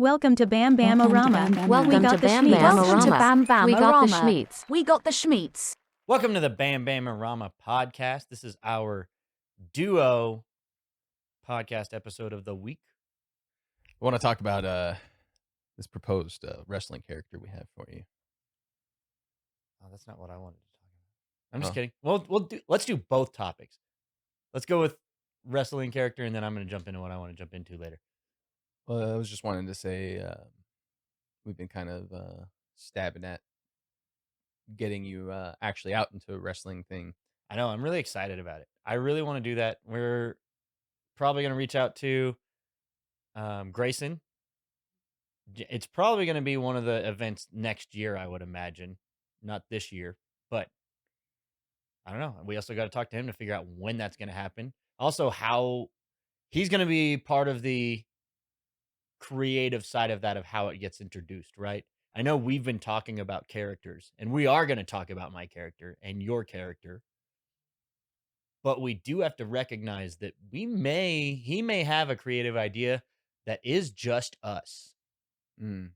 Welcome to BamBam-O-Rama. Welcome to BamBam-O-Rama. We got the schmeats. We got the schmeats. Welcome to the BamBam-O-Rama podcast. This is our duo podcast episode of the week. I want to talk about this proposed wrestling character we have for you. Oh, that's not what I wanted to talk about. I'm just kidding. Let's do both topics. Let's go with wrestling character, and then I'm going to jump into what I want to jump into later. Well, I was just wanting to say we've been kind of stabbing at getting you actually out into a wrestling thing. I know. I'm really excited about it. I really want to do that. We're probably going to reach out to Grayson. It's probably going to be one of the events next year, I would imagine. Not this year, but I don't know. We also got to talk to him to figure out when that's going to happen. Also, how he's going to be part of the creative side of that, of how it gets introduced, right? I know we've been talking about characters, and we are going to talk about my character and your character. But we do have to recognize that he may have a creative idea that is just us. Mm.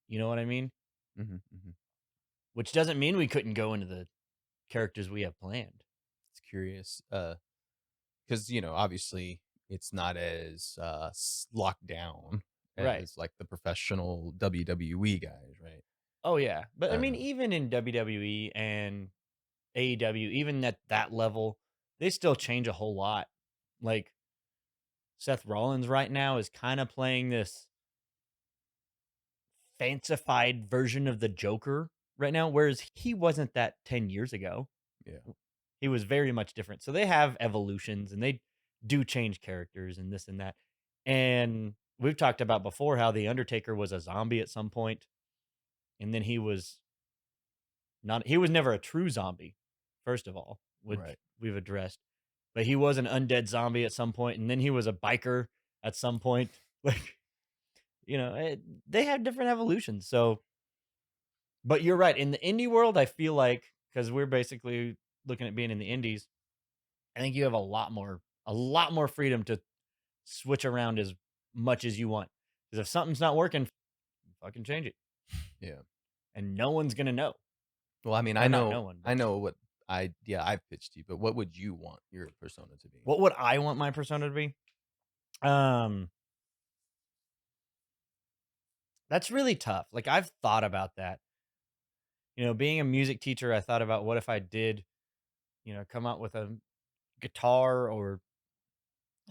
You know what I mean? Mm-hmm, mm-hmm. Which doesn't mean we couldn't go into the characters we have planned. It's curious because, obviously it's not as locked down as like the professional WWE guys, right? Oh, yeah. But I mean, even in WWE and AEW, even at that level, they still change a whole lot. Like Seth Rollins right now is kind of playing this fancified version of the Joker right now, whereas he wasn't that 10 years ago. Yeah. He was very much different. So they have evolutions and they do change characters and this and that. And we've talked about before how The Undertaker was a zombie at some point, and then he was never a true zombie, first of all, which we've addressed. But he was an undead zombie at some point, and then he was a biker at some point. Like, they have different evolutions. So, but you're right. In the indie world, I feel like, because we're basically looking at being in the indies, I think you have a lot more freedom to switch around as much as you want. Because if something's not working, fucking change it. Yeah. And no one's gonna know. Well, I mean, I know what I've pitched you, but what would you want your persona to be? What would I want my persona to be? That's really tough. Like, I've thought about that. Being a music teacher, I thought about what if I did, come out with a guitar or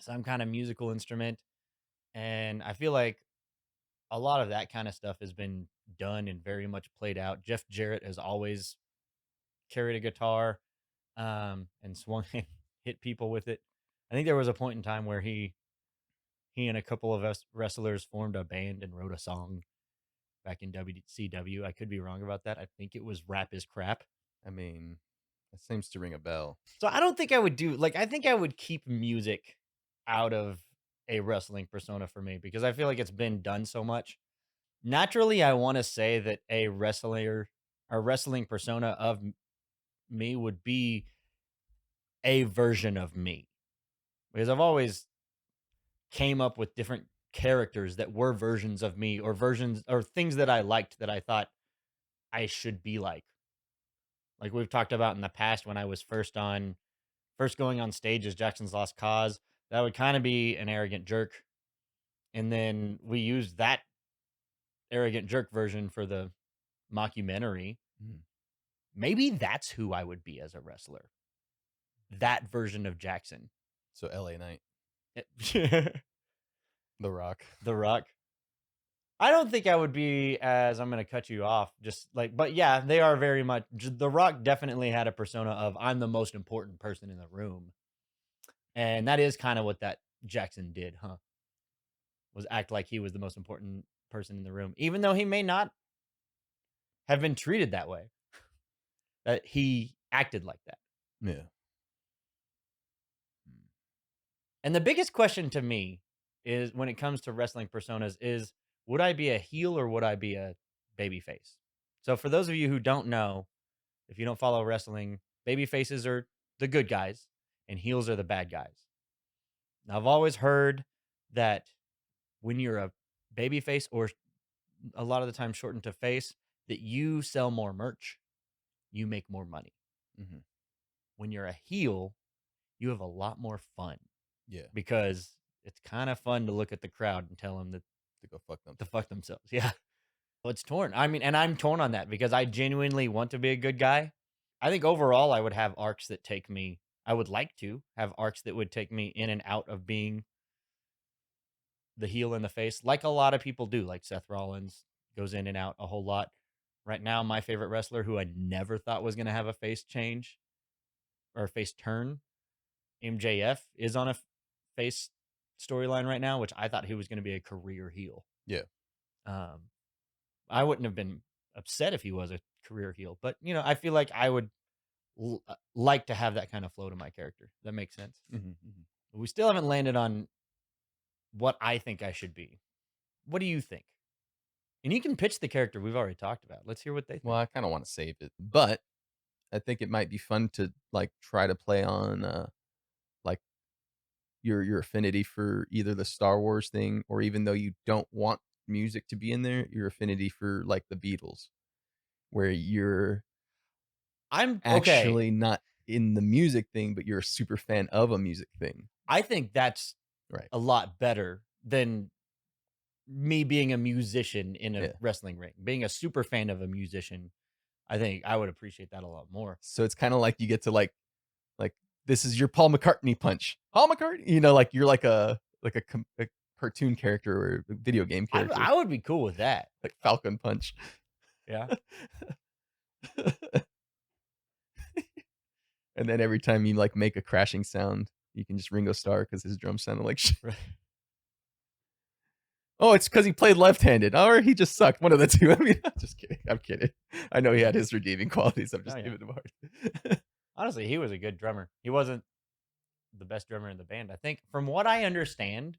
some kind of musical instrument. And I feel like a lot of that kind of stuff has been done and very much played out. Jeff Jarrett has always carried a guitar and swung and hit people with it. I think there was a point in time where he and a couple of us wrestlers formed a band and wrote a song back in WCW. I could be wrong about that. I think it was Rap is Crap. I mean, that seems to ring a bell. So I don't think I would I think I would keep music out of a wrestling persona for me, because I feel like it's been done so much. Naturally, I want to say that a wrestling persona of me would be a version of me, because I've always came up with different characters that were versions of me, or things that I liked that I thought I should be like. Like we've talked about in the past, when I was first going on stage as Jackson's Lost Cause, that would kind of be an arrogant jerk. And then we used that arrogant jerk version for the mockumentary. Maybe that's who I would be as a wrestler. That version of Jackson. So LA Knight. The Rock. I don't think I would be as, I'm going to cut you off, but yeah, they are very much, The Rock definitely had a persona of, I'm the most important person in the room. And that is kind of what that Jackson did, huh? Was act like he was the most important person in the room, even though he may not have been treated that way. That he acted like that. Yeah. And the biggest question to me is, when it comes to wrestling personas, is would I be a heel or would I be a baby face? So for those of you who don't know, if you don't follow wrestling, baby faces are the good guys and heels are the bad guys. Now, I've always heard that when you're a baby face or a lot of the time shortened to face, that you sell more merch, you make more money. Mm-hmm. When you're a heel, you have a lot more fun. Yeah. Because it's kind of fun to look at the crowd and tell them that To go fuck them. to fuck themselves. Yeah. Well, it's torn. I mean, and I'm torn on that because I genuinely want to be a good guy. I think overall I would have arcs that take me, I would like to have arcs that would take me in and out of being the heel in the face, like a lot of people do. Like Seth Rollins goes in and out a whole lot. Right now, my favorite wrestler, who I never thought was going to have a face change or a face turn, MJF, is on a face storyline right now, which I thought he was going to be a career heel. Yeah. I wouldn't have been upset if he was a career heel, but I feel like I would like to have that kind of flow to my character. That makes sense. Mm-hmm, mm-hmm. We still haven't landed on what I think I should be. What do you think? And you can pitch the character we've already talked about. Let's hear what they think. Well, I kind of want to save it, but I think it might be fun to like try to play on like your affinity for either the Star Wars thing, or even though you don't want music to be in there, your affinity for like the Beatles, where you're I'm actually not in the music thing, but you're a super fan of a music thing. I think that's right. a lot better than me being a musician in a wrestling ring. Being a super fan of a musician, I think I would appreciate that a lot more. So it's kind of like you get to like this is your Paul McCartney punch. Paul McCartney, like you're like a cartoon character or a video game character. I would be cool with that. Like Falcon Punch. Yeah. And then every time you like make a crashing sound, you can just Ringo Starr because his drums sounded like shit. Right. Oh, it's because he played left-handed, or he just sucked. One of the two. I mean, I'm just kidding. I'm kidding. I know he had his redeeming qualities. I'm just giving him a hard. Honestly, he was a good drummer. He wasn't the best drummer in the band. I think, from what I understand.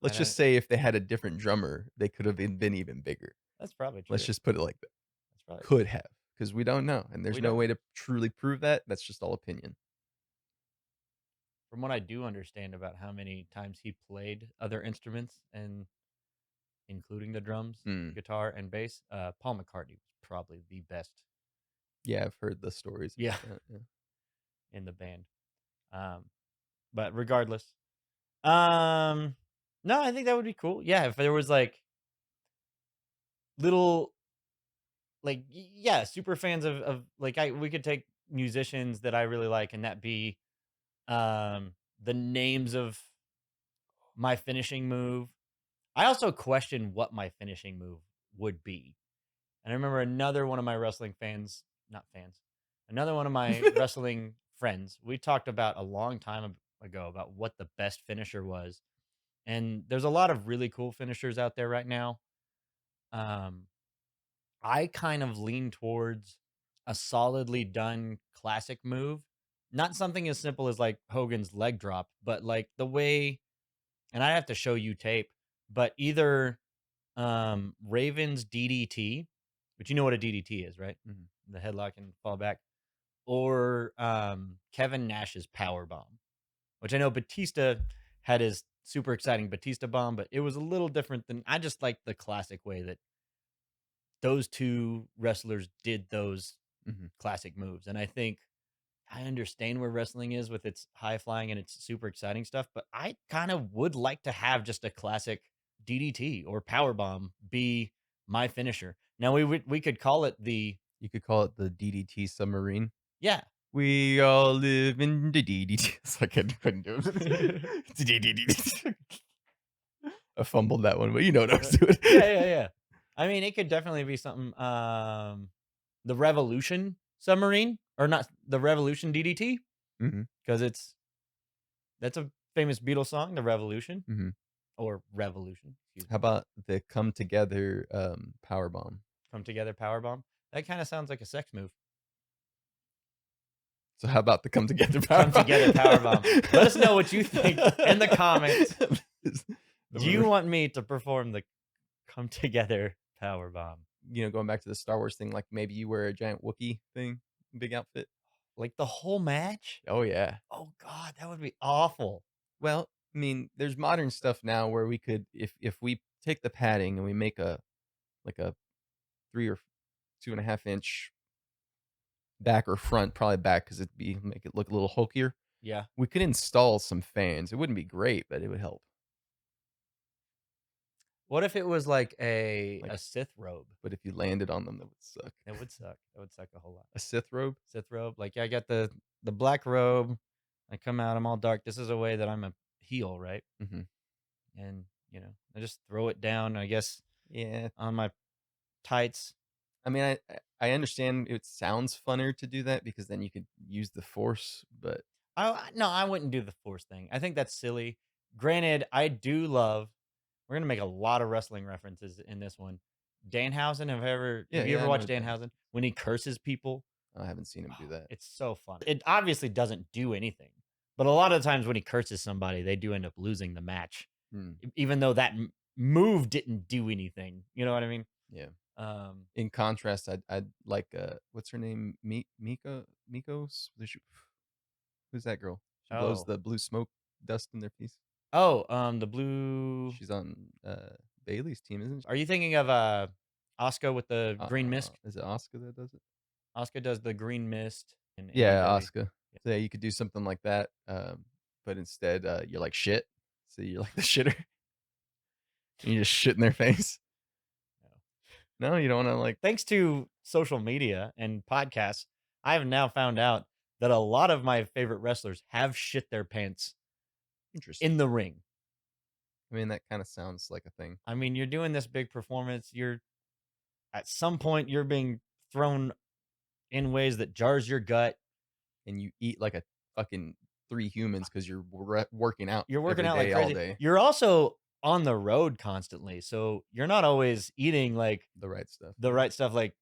Let's just say if they had a different drummer, they could have been even bigger. That's probably true. Let's just put it like that. That's probably could have, because we don't know, and there's no way to truly prove that. That's just all opinion. From what I do understand about how many times he played other instruments, and including the drums, guitar, and bass, Paul McCartney was probably the best. Yeah, I've heard the stories. Yeah. In the band. But regardless, no, I think that would be cool. Yeah, if there was like little, like, super fans of like, we could take musicians that I really like, and that be the names of my finishing move. I also question what my finishing move would be. And I remember another one of my wrestling another one of my wrestling friends, we talked about a long time ago about what the best finisher was. And there's a lot of really cool finishers out there right now. I kind of lean towards a solidly done classic move. Not something as simple as like Hogan's leg drop, but like the way, and I have to show you tape, but either Raven's DDT, which you know what a DDT is, right? Mm-hmm. The headlock and fall back, or Kevin Nash's power bomb, which I know Batista had his super exciting Batista bomb, but it was a little different than, I just like the classic way that those two wrestlers did those classic moves. And I think I understand where wrestling is with its high flying and its super exciting stuff, but I kind of would like to have just a classic DDT or power bomb be my finisher. Now we could call it you could call it the DDT submarine. Yeah. We all live in the DDT. So I couldn't do it. I fumbled that one, but you know what I was doing. Yeah. I mean, it could definitely be something. The Revolution submarine, or not the Revolution DDT, because that's a famous Beatles song, the Revolution, or Revolution. How about the Come Together power bomb? Come Together power bomb. That kind of sounds like a sex move. So how about the Come Together power bomb? Come Together power bomb. Let us know what you think in the comments. Do you want me to perform the Come Together power bomb? Going back to the Star Wars thing, like maybe you wear a giant Wookiee thing, big outfit. Like the whole match? Oh, yeah. Oh, God, that would be awful. Well, I mean, there's modern stuff now where we could, if we take the padding and we make a 3 or 2.5 inch back or front, probably back because make it look a little hulkier. Yeah. We could install some fans. It wouldn't be great, but it would help. What if it was like a Like- Sith robe? But if you landed on them, that would suck. It would suck. It would suck a whole lot. A Sith robe? Sith robe. Like, yeah, I got the black robe. I come out, I'm all dark. This is a way that I'm a heel, right? Mm-hmm. And, I just throw it down, I guess, Yeah. on my tights. I mean, I understand it sounds funner to do that because then you could use the force, but No, I wouldn't do the force thing. I think that's silly. Granted, I do love. We're gonna make a lot of wrestling references in this one. Danhausen, have you ever I watched know Danhausen when he curses people? I haven't seen him do that. It's so fun. It obviously doesn't do anything, but a lot of times when he curses somebody, they do end up losing the match, even though that move didn't do anything. You know what I mean? Yeah. In In contrast, I'd like what's her name? Mikos? Who's that girl? She blows the blue smoke dust in their piece. the blue. She's on Bailey's team, isn't she? Are you thinking of Asuka with the green mist? Is it Asuka that does it? Asuka does the green mist. Yeah, Asuka. So yeah, you could do something like that, but instead you're like shit. So you're like the shitter. And you just shit in their face. No, you don't want to like. Thanks to social media and podcasts, I have now found out that a lot of my favorite wrestlers have shit their pants Interesting. in the ring. I mean, that kind of sounds like a thing. I mean, you're doing this big performance. At some point, you're being thrown in ways that jars your gut. And you eat like a fucking 3 humans because you're working out. You're working out every like day, crazy. all day. You're also on the road constantly, so you're not always eating like The right stuff. Like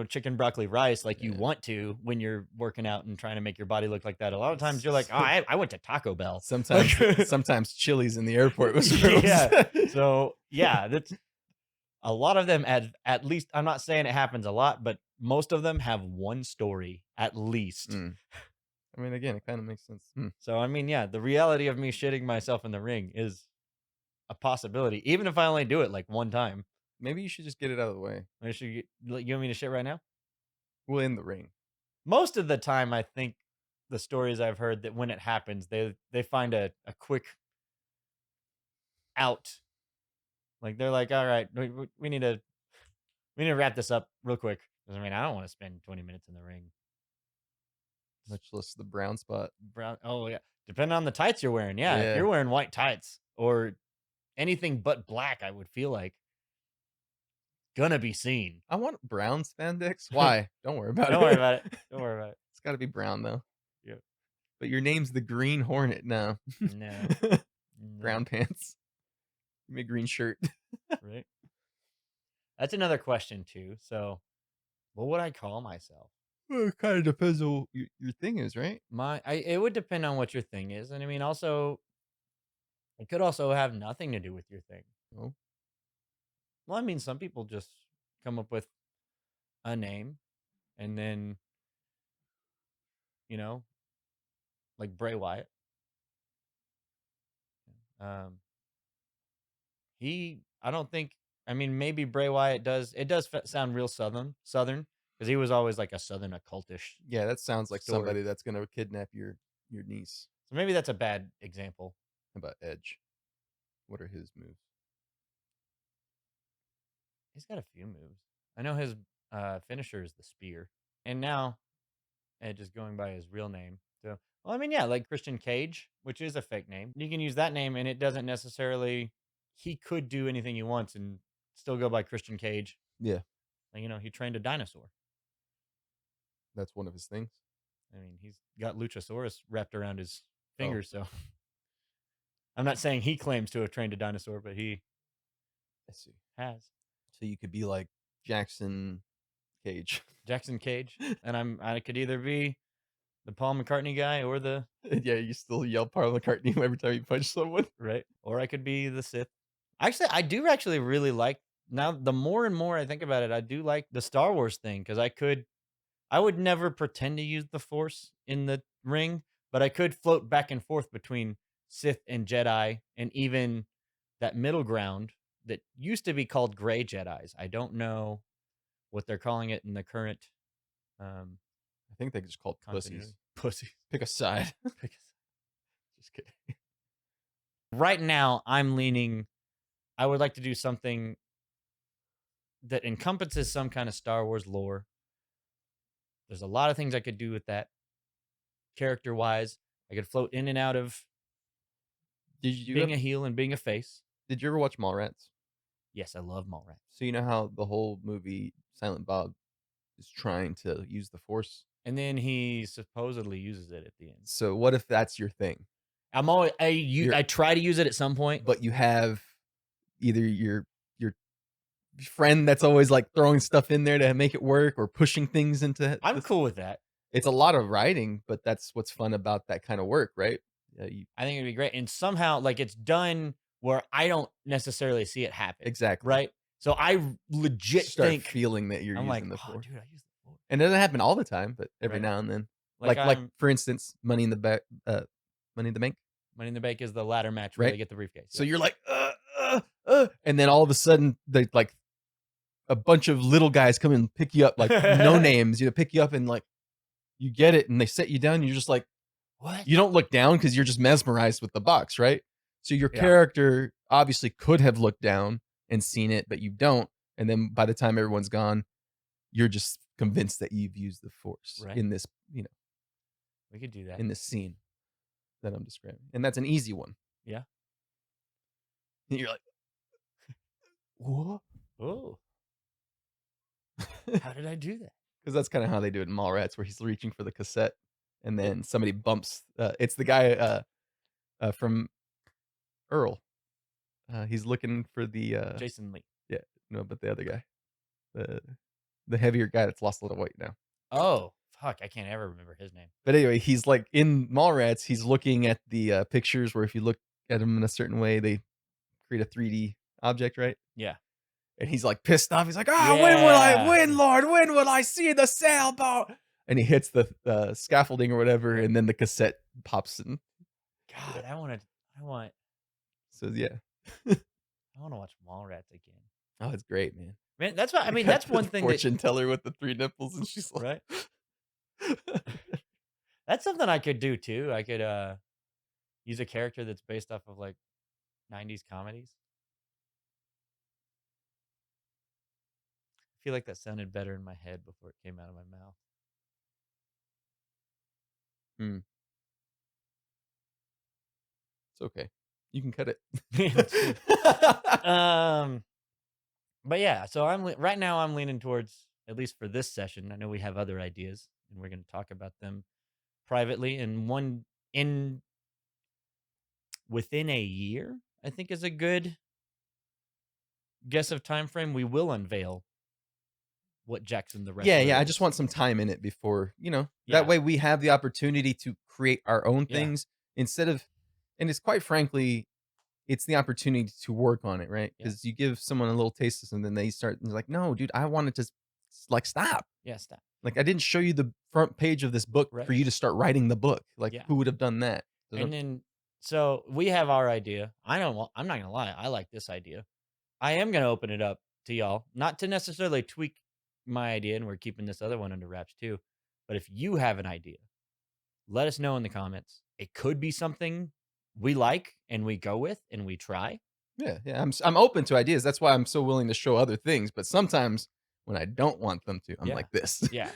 chicken, broccoli, rice like you want to when you're working out and trying to make your body look like that. A lot of times you're like, oh, I went to Taco Bell. Sometimes Chili's in the airport was gross. Yeah. So that's a lot of them. At least, I'm not saying it happens a lot, but most of them have one story at least. I mean, again, it kind of makes sense. So I mean, yeah, the reality of me shitting myself in the ring is a possibility, even if I only do it like one time. Maybe you should just get it out of the way. You want me to shit right now? Well, in the ring. Most of the time, I think the stories I've heard that when it happens, they find a quick out. Like they're like, all right, we need to wrap this up real quick. Because I mean, I don't want to spend 20 minutes in the ring. Much less the brown spot. Oh yeah, depending on the tights you're wearing. Yeah, if you're wearing white tights or anything but black, I would feel like gonna be seen. I want brown spandex. Why? Don't worry about it. Don't worry about it. Don't worry about it. It's got to be brown though. Yeah. But your name's the Green Hornet now. No. Brown pants. Give me a green shirt. Right. That's another question too. So, what would I call myself? Well, it kind of depends on what your thing is, right? It would depend on what your thing is, and I mean, also, it could also have nothing to do with your thing. Oh. Well, I mean, some people just come up with a name, and then, like Bray Wyatt. I don't think. I mean, maybe Bray Wyatt does. It does sound real southern, because he was always like a southern occultish. Yeah, that sounds like story. somebody that's gonna kidnap your niece. So maybe that's a bad example. How about Edge? What are his moves? He's got a few moves. I know his finisher is the spear, and now Edge is going by his real name. So, well, I mean, yeah, like Christian Cage, which is a fake name. You can use that name, and it doesn't necessarily. He could do anything he wants and still go by Christian Cage. Yeah. Like, he trained a dinosaur. That's one of his things. I mean, he's got Luchasaurus wrapped around his finger, so I'm not saying he claims to have trained a dinosaur, but he has. So you could be like Jackson Cage. Jackson Cage. And I could either be the Paul McCartney guy or the Yeah, you still yell Paul McCartney every time you punch someone. Right. Or I could be the Sith. Actually, I do actually really like, now the more and more I think about it, I do like the Star Wars thing, because I would never pretend to use the Force in the ring, but I could float back and forth between Sith and Jedi, and even that middle ground that used to be called Gray Jedis. I don't know what they're calling it in the current I think they just called continuity. pussies. Pussies. Pick a side. Just kidding. Right now, I'm leaning. I would like to do something that encompasses some kind of Star Wars lore. There's a lot of things I could do with that. Character-wise, I could float in and out of being a heel and being a face. Did you ever watch Mallrats? Yes, I love Mallrats. So you know how the whole movie Silent Bob is trying to use the Force? And then he supposedly uses it at the end. So what if that's your thing? I try to use it at some point. But you have either your friend that's always like throwing stuff in there to make it work or pushing things into I'm cool with that. It's a lot of writing, but that's what's fun about that kind of work, right? I think it'd be great. And somehow, like, it's done where I don't necessarily see it happen. Exactly. Right? So I legit start feeling that you're I'm using like, the oh, Force. dude, I use the Force. And it doesn't happen all the time, but every now and then. Like for instance, Money in the Bank. Money in the Bank is the ladder match where they get the briefcase. So you're like, and then all of a sudden they like a bunch of little guys come and pick you up, like no names, pick you up and like you get it and they set you down and you're just like, what? You don't look down because you're just mesmerized with the box, right? So your character obviously could have looked down and seen it, but you don't. And then by the time everyone's gone, you're just convinced that you've used the Force in this, we could do that in this scene that I'm describing. And that's an easy one. Yeah. And you're like, what? Oh. How did I do that? Because that's kind of how they do it in Mallrats, where he's reaching for the cassette and then somebody bumps. It's the guy from Earl. He's looking for the Jason Lee. Yeah, no, but the other guy, the heavier guy that's lost a little weight now. Oh, fuck! I can't ever remember his name. But anyway, he's like in Mallrats. He's looking at the pictures where if you look at them in a certain way, they create a 3D object, right? Yeah. And he's like pissed off. He's like, when will I win, Lord? When will I see the sailboat? And he hits the scaffolding or whatever, and then the cassette pops in. God, I want. So yeah. I want to watch Mallrats again. Oh, it's great, man. Man, that's what I mean. That's one thing. Fortune teller with the 3 nipples, and she's like, right. That's something I could do too. I could use a character that's based off of like 90s comedies. I feel like that sounded better in my head before it came out of my mouth. It's okay. You can cut it. But yeah, so right now I'm leaning towards, at least for this session. I know we have other ideas, and we're going to talk about them privately. And within a year, I think is a good guess of time frame. We will unveil what Jackson the Wrestler. Yeah. I just want some time in it before that way we have the opportunity to create our own things instead of, and it's quite frankly, it's the opportunity to work on it, right? Because you give someone a little taste of something, they start like, no, dude, I wanted to like stop. Yeah, stop. Like I didn't show you the front page of this book for you to start writing the book. Like who would have done that? And then so we have our idea. I'm not gonna lie, I like this idea. I am gonna open it up to y'all, not to necessarily tweak my idea, and we're keeping this other one under wraps too. But if you have an idea, let us know in the comments. It could be something we like and we go with and we try. Yeah. I'm open to ideas. That's why I'm so willing to show other things. But sometimes when I don't want them to, I'm like this. Yeah.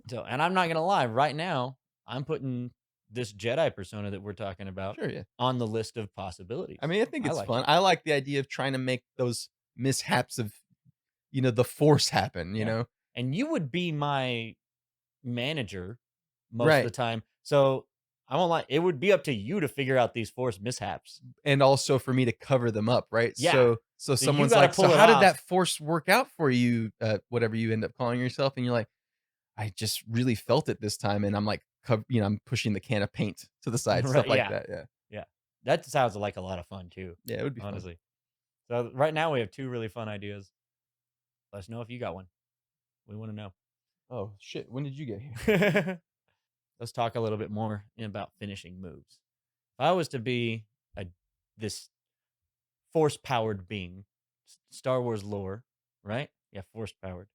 So, and I'm not gonna lie. Right now, I'm putting this Jedi persona that we're talking about on the list of possibilities. I mean, I think it's fun. I like the idea of trying to make those mishaps of, the Force happen. You know, and you would be my manager most of the time. So I won't lie, it would be up to you to figure out these Force mishaps. And also for me to cover them up, right? Yeah. So someone's like, so how did that Force work out for you? Whatever you end up calling yourself. And you're like, I just really felt it this time. And I'm like, I'm pushing the can of paint to the side, stuff like that. Yeah. Yeah. That sounds like a lot of fun too. Yeah, it would be honestly. Fun. So right now we have 2 really fun ideas. Let us know if you got one. We want to know. Oh shit. When did you get here? Let's talk a little bit more about finishing moves. If I was to be this force-powered being. Star Wars lore, right? Yeah, force-powered.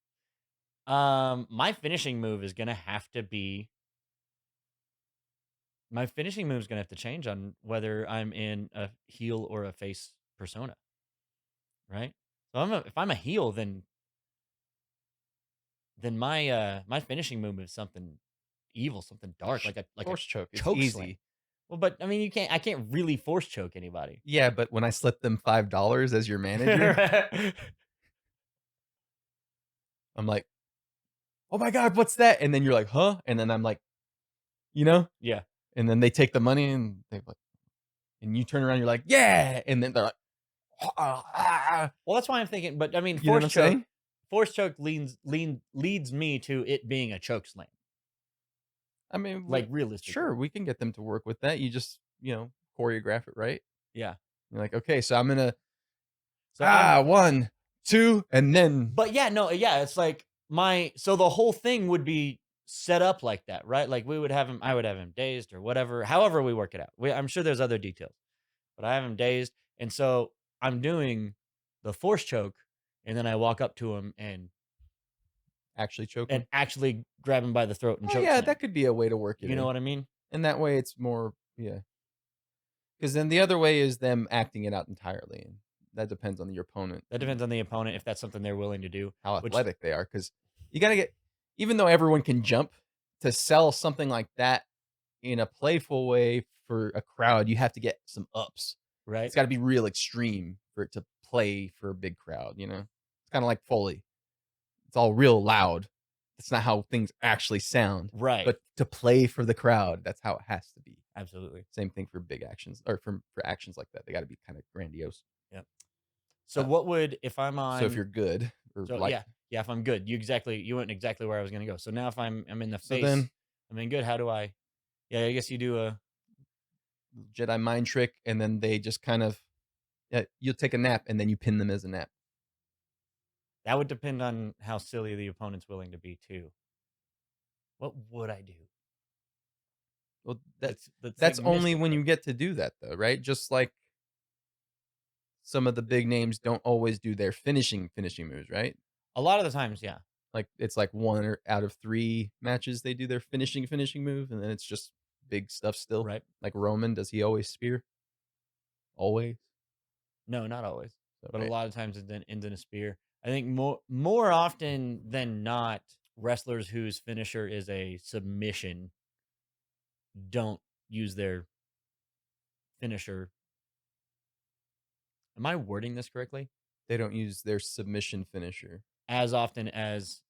My finishing move is gonna have to be. My finishing move is gonna have to change on whether I'm in a heel or a face persona, right? So if I'm a heel, then my finishing move is something evil, something dark, like a Force choke. It's choke easy. slam. Well, but I mean, I can't really force choke anybody. Yeah, but when I slip them $5 as your manager, I'm like, oh my God, what's that? And then you're like, huh? And then I'm like, Yeah. and then they take the money and and you turn around, you're like, yeah. And then they're like, ah. Well, that's why I'm thinking. But I mean, You know what I'm saying? force choke leads me to it being a choke slam. I mean, Like realistically, sure, we can get them to work with that. You just, choreograph it right. yeah. You're like, okay, so I'm gonna So 1, 2, and then but yeah, no, yeah, it's like so the whole thing would be set up like that, right? Like I would have him dazed or whatever, however we work it out. I'm sure there's other details, but I have him dazed, and so I'm doing the force choke, and then I walk up to him and actually choke them. actually grab him by the throat and Oh choke. yeah, slam. that could be a way to work it. You know what I mean? And that way it's more, yeah. Because then the other way is them acting it out entirely, and that depends on your opponent. That depends on the opponent if that's something they're willing to do. How athletic they are, because you got to get, even though everyone can jump, to sell something like that in a playful way for a crowd, you have to get some ups. Right. It's got to be real extreme for it to play for a big crowd, It's kind of like Foley. It's all real loud. That's not how things actually sound. Right. But to play for the crowd, that's how it has to be. Absolutely. Same thing for big actions, or for actions like that. They got to be kind of grandiose. Yep. So what would, if I'm on? So if you're good, or so like, yeah, if I'm good, you went exactly where I was gonna go. So now if I'm in the face, then I'm in good. How do I? Yeah, I guess you do a Jedi mind trick, and then they just kind of, you'll take a nap, and then you pin them as a nap. That would depend on how silly the opponent's willing to be too. What would I do? Well, That's like only when mystical. you get to do that, though, right? Just like some of the big names don't always do their finishing moves, right? A lot of the times, yeah. Like it's like 1 out of 3 matches they do their finishing move, and then it's just big stuff still. Right. Like Roman, does he always spear? Always? No, not always, but right. a lot of times it then ends in a spear. I think more often than not, wrestlers whose finisher is a submission don't use their finisher. Am I wording this correctly? They don't use their submission finisher as often as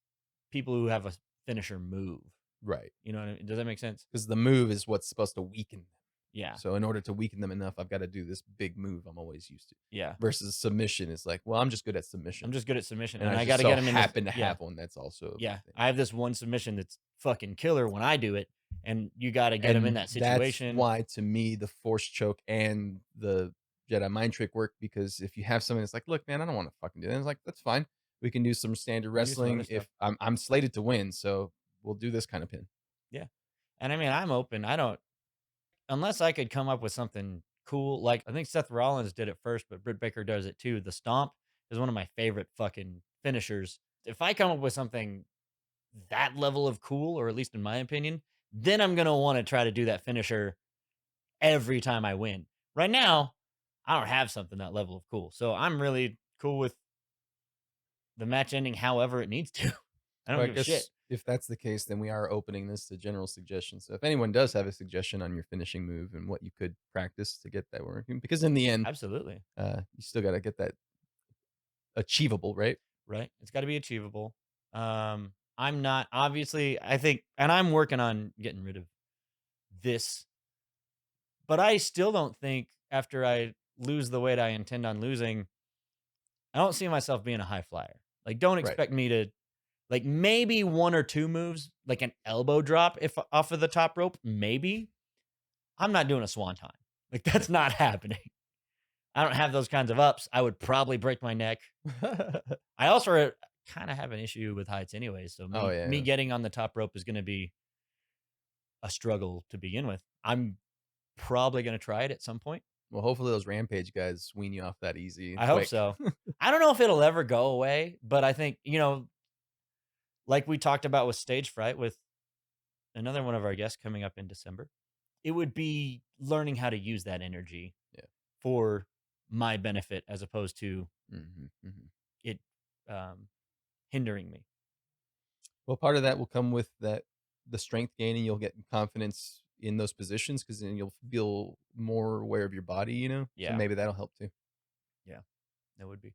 people who have a finisher move. Right. You know what I mean? Does that make sense? Because the move is what's supposed to weaken them. Yeah. So in order to weaken them enough, I've got to do this big move I'm always used to. Yeah. Versus submission is like, well, I'm just good at submission. I'm just good at submission, and I got to get them in. Happen to have one that's also. Yeah. I have this one submission that's fucking killer when I do it, and you got to get them in that situation. That's why, to me, the force choke and the Jedi mind trick work, because if you have something that's like, look, man, I don't want to fucking do that. It's like, that's fine. We can do some standard wrestling. If I'm slated to win, so we'll do this kind of pin. Yeah. And I mean, I'm open. I don't, unless I could come up with something cool. Like I think Seth Rollins did it first, but Britt Baker does it too. The stomp is one of my favorite fucking finishers. If I come up with something that level of cool, or at least in my opinion, then I'm going to want to try to do that finisher every time I win. Right now, I don't have something that level of cool. So I'm really cool with the match ending however it needs to. I don't give a shit. If that's the case, then we are opening this to general suggestions. So if anyone does have a suggestion on your finishing move and what you could practice to get that working, because in the end, absolutely, you still got to get that achievable, right? Right. It's got to be achievable. I'm not, obviously, I think, and I'm working on getting rid of this, but I still don't think after I lose the weight I intend on losing, I don't see myself being a high flyer. Like, don't expect me to, like, maybe 1 or 2 moves, like an elbow drop if off of the top rope, maybe. I'm not doing a swanton. Like, that's not happening. I don't have those kinds of ups. I would probably break my neck. I also kind of have an issue with heights anyway. So me getting on the top rope is going to be a struggle to begin with. I'm probably going to try it at some point. Well, hopefully those Rampage guys wean you off that easy and I hope quick. so. I don't know if it'll ever go away, but I think, like we talked about with stage fright with another one of our guests coming up in December, it would be learning how to use that energy Yeah. for my benefit as opposed to it hindering me. Well, part of that will come with the strength gaining. You'll get confidence in those positions because then you'll feel more aware of your body, So Yeah. maybe that'll help too. Yeah, that would be.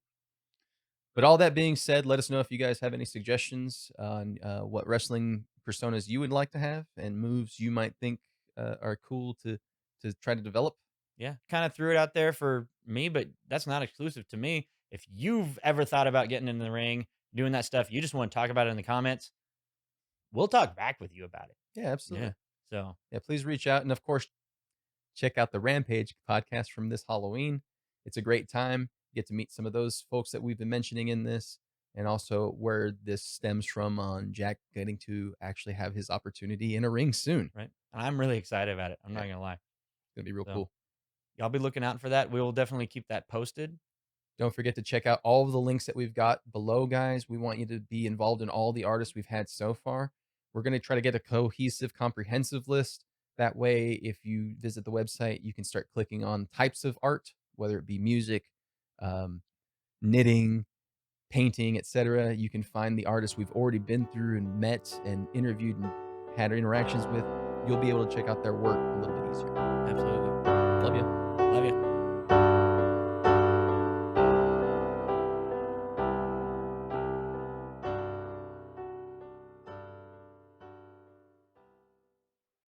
But all that being said, let us know if you guys have any suggestions on what wrestling personas you would like to have and moves you might think are cool to try to develop. Yeah, kind of threw it out there for me, but that's not exclusive to me. If you've ever thought about getting in the ring, doing that stuff, you just want to talk about it in the comments, we'll talk back with you about it. Yeah, absolutely. Yeah. So, Yeah, please reach out. And of course, check out the Rampage podcast from this Halloween. It's a great time. You get to meet some of those folks that we've been mentioning in this, and also where this stems from on Jack getting to actually have his opportunity in a ring soon. right. And I'm really excited about it. I'm not going to lie. It's going to be real So, cool. Y'all be looking out for that. We will definitely keep that posted. Don't forget to check out all of the links that we've got below, guys. We want you to be involved in all the artists we've had so far. We're going to try to get a cohesive, comprehensive list. That way, if you visit the website, you can start clicking on types of art, whether it be music, knitting, painting, etc. You can find the artists we've already been through and met and interviewed and had interactions with. You'll be able to check out their work a little bit easier.